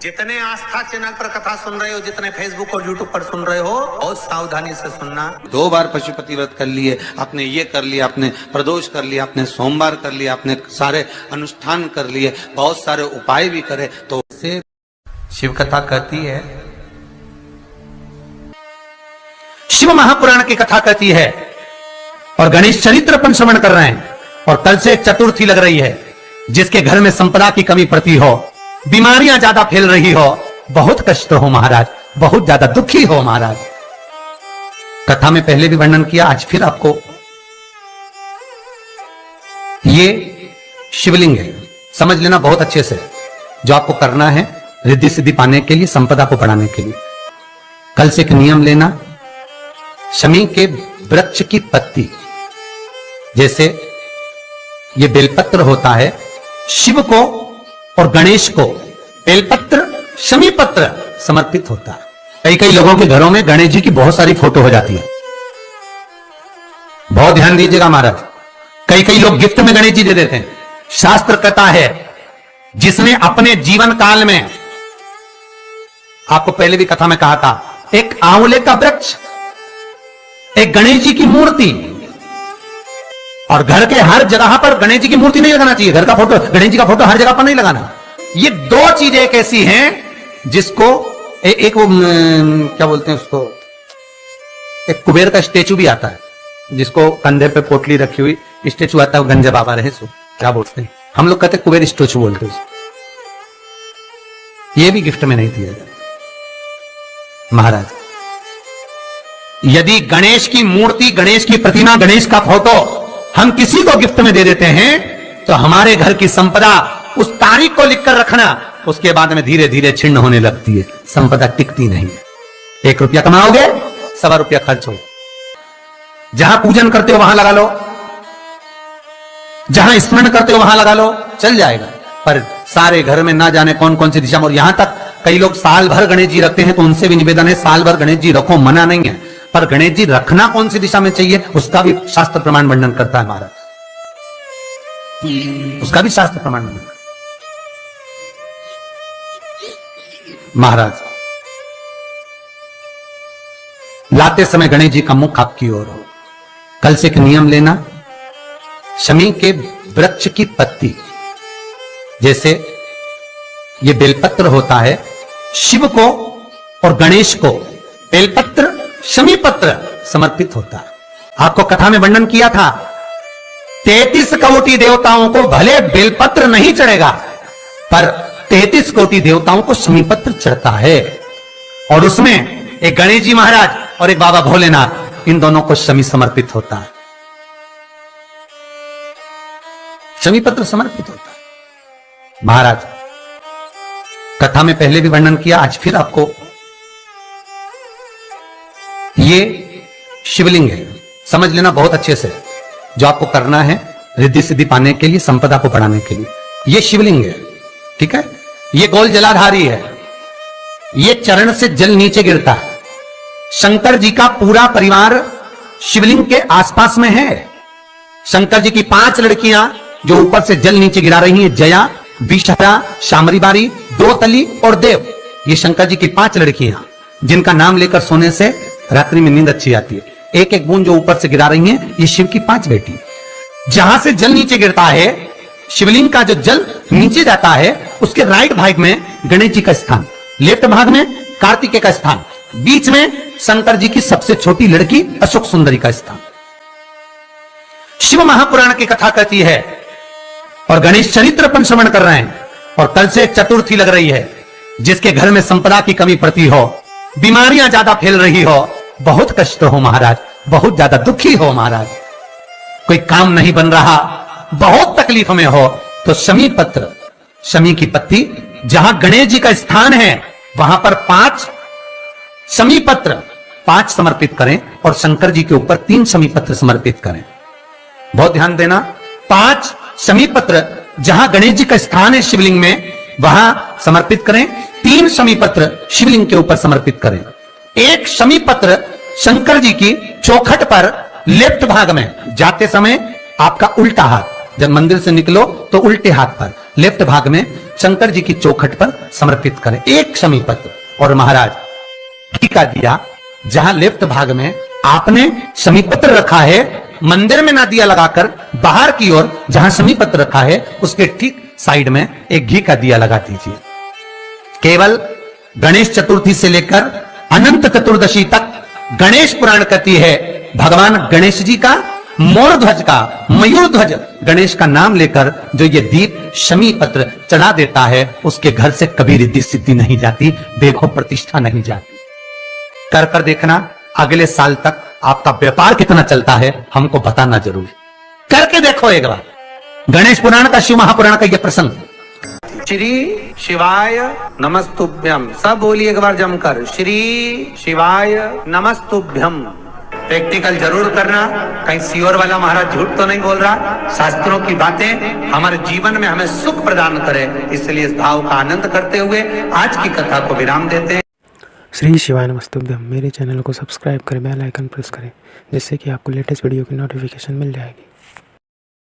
जितने आस्था चैनल पर कथा सुन रहे हो, जितने फेसबुक और यूट्यूब पर सुन रहे हो, बहुत सावधानी से सुनना। 2 बार पशुपति व्रत कर लिए, आपने ये कर लिया, आपने प्रदोष कर लिया, आपने सोमवार कर लिया, आपने सारे अनुष्ठान कर लिए, बहुत सारे उपाय भी करे, तो से शिव कथा कहती है, शिव महापुराण की कथा कहती है और गणेश चरित्र अपन श्रवण कर रहे हैं। और कल से चतुर्थी लग रही है, जिसके घर में संपदा की कमी पड़ती हो, बीमारियां ज्यादा फैल रही हो, बहुत कष्ट हो महाराज, बहुत ज्यादा दुखी हो महाराज। कथा में पहले भी वर्णन किया, आज फिर आपको। ये शिवलिंग है, समझ लेना बहुत अच्छे से, जो आपको करना है रिद्धि सिद्धि पाने के लिए, संपदा को बढ़ाने के लिए। कल से एक नियम लेना, शमी के वृक्ष की पत्ती, जैसे ये बेलपत्र होता है, शिव को और गणेश को बेलपत्र शमी पत्र समर्पित होता है। कई कई लोगों के घरों में गणेश जी की बहुत सारी फोटो हो जाती है, बहुत ध्यान दीजिएगा महाराज। कई कई लोग गिफ्ट में गणेश जी दे देते हैं। शास्त्र कहता है, जिसने अपने जीवन काल में, आपको पहले भी कथा में कहा था, एक आंवले का वृक्ष, एक गणेश जी की मूर्ति, और घर के हर जगह पर गणेश जी की मूर्ति नहीं लगाना चाहिए, घर का फोटो, गणेश जी का फोटो हर जगह पर नहीं लगाना। ये 2 चीजें एक ऐसी हैं जिसको एक वो क्या बोलते हैं उसको, एक कुबेर का स्टेचू भी आता है, जिसको कंधे पे पोटली रखी हुई स्टेचू आता है, वो गंजे बाबा रहे सो क्या बोलते हैं, हम लोग कहते हैं कुबेर स्टेचू बोलते हैं। ये भी गिफ्ट में नहीं दिया जाता महाराज। यदि गणेश की मूर्ति, गणेश की प्रतिमा, गणेश का फोटो हम किसी को गिफ्ट में दे देते हैं, तो हमारे घर की संपदा, उस तारीख को लिखकर रखना, उसके बाद में धीरे धीरे छिन्न होने लगती है, संपदा टिकती नहीं। 1 रुपया कमाओगे, 1.25 रुपया खर्च हो। जहां पूजन करते हो वहां लगा लो, जहां स्मरण करते हो वहां लगा लो, चल जाएगा। पर सारे घर में ना जाने कौन कौन सी दिशा में, और यहां तक कई लोग साल भर गणेश जी रखते हैं, तो उनसे भी निवेदन है, साल भर गणेश जी रखो, मना नहीं है, पर गणेश जी रखना कौन सी दिशा में चाहिए, उसका भी शास्त्र प्रमाण वर्णन करता है महाराज, उसका भी शास्त्र प्रमाण वर्णन महाराज। लाते समय गणेश जी का मुख आपकी ओर हो। कल से एक नियम लेना, शमी के वृक्ष की पत्ती, जैसे ये बेलपत्र होता है, शिव को और गणेश को बेलपत्र शमी पत्र समर्पित होता है। आपको कथा में वर्णन किया था, 33 कोटि देवताओं को भले बेलपत्र नहीं चढ़ेगा, पर 33 कोटि देवताओं को शमी पत्र चढ़ता है। और उसमें एक गणेश जी महाराज और एक बाबा भोलेनाथ, इन दोनों को शमी समर्पित होता है, शमी पत्र समर्पित होता है महाराज। कथा में पहले भी वर्णन किया, आज फिर आपको। ये शिवलिंग है, समझ लेना बहुत अच्छे से, जो आपको करना है रिद्धि सिद्धि पाने के लिए, संपदा को बढ़ाने के लिए। ये शिवलिंग है, ठीक है। ये गोल जलाधारी है, ये चरण से जल नीचे गिरता है। शंकर जी का पूरा परिवार शिवलिंग के आसपास में है। शंकर जी की 5 लड़कियां जो ऊपर से जल नीचे गिरा रही हैं, जया, विषहरा, शामरीबारी, द्रौतली और देव, ये शंकर जी की 5 लड़कियां, जिनका नाम लेकर सोने से रात्रि में नींद अच्छी आती है। एक एक बूंद जो ऊपर से गिरा रही हैं, ये शिव की 5 बेटी। जहां से जल नीचे गिरता है, शिवलिंग का जो जल नीचे जाता है, उसके राइट भाग में गणेश जी का स्थान, लेफ्ट भाग में कार्तिकेय का स्थान, बीच में शंकर जी की सबसे छोटी लड़की अशोक सुंदरी का स्थान। शिव महापुराण की कथा कहती है और गणेश चरित्र अपन श्रवण कर रहे हैं। और कल से चतुर्थी लग रही है, जिसके घर में संपदा की कमी पड़ती हो, बीमारियां ज्यादा फैल रही हो, बहुत कष्ट हो महाराज, बहुत ज्यादा दुखी हो महाराज, कोई काम नहीं बन रहा, बहुत तकलीफ में हो, तो शमी पत्र, शमी की पत्ती, जहां गणेश जी का स्थान है, वहां पर 5 शमी पत्र 5 समर्पित करें, और शंकर जी के ऊपर 3 शमी पत्र समर्पित करें। बहुत ध्यान देना, 5 शमी पत्र जहां गणेश जी का स्थान है शिवलिंग में, वहां समर्पित करें। 3 शमी पत्र शिवलिंग के ऊपर समर्पित करें। 1 शमी पत्र शंकर जी की चौखट पर लेफ्ट भाग में, जाते समय आपका उल्टा हाथ, जब मंदिर से निकलो तो उल्टे हाथ पर, लेफ्ट भाग में शंकर जी की चौखट पर समर्पित करें, एक शमी पत्र। और महाराज घी का दिया जहां लेफ्ट भाग में आपने शमी पत्र रखा है, मंदिर में ना दिया लगाकर बाहर की ओर जहां शमी पत्र रखा है उसके ठीक साइड में एक घी का दिया लगा दीजिए। केवल गणेश चतुर्थी से लेकर अनंत चतुर्दशी तक गणेश पुराण कहती है भगवान गणेश जी का मोर ध्वज का मयूर ध्वज गणेश का नाम लेकर जो ये दीप शमी पत्र चढ़ा देता है उसके घर से कभी रिद्धि सिद्धि नहीं जाती, देखो प्रतिष्ठा नहीं जाती। कर कर देखना, अगले साल तक आपका व्यापार कितना चलता है हमको बताना जरूर, करके देखो एक बार। गणेश पुराण का, शिव महापुराण का यह प्रसंग। श्री शिवाय नमस्तुभ्यम, सब बोलिए एक बार जमकर, श्री शिवाय नमस्तुभ्यम। प्रैक्टिकल जरूर करना, कहीं सियोर वाला महाराज झूठ तो नहीं बोल रहा। शास्त्रों की बातें हमारे जीवन में हमें सुख प्रदान करे, इसलिए इस भाव का आनंद करते हुए आज की कथा को विराम देते हैं। श्री शिवाय नमस्तुभ्यम। मेरे चैनल को सब्सक्राइब करें, बेल आइकन प्रेस करें, जिससे कि आपको लेटेस्ट वीडियो की नोटिफिकेशन मिल जाएगी।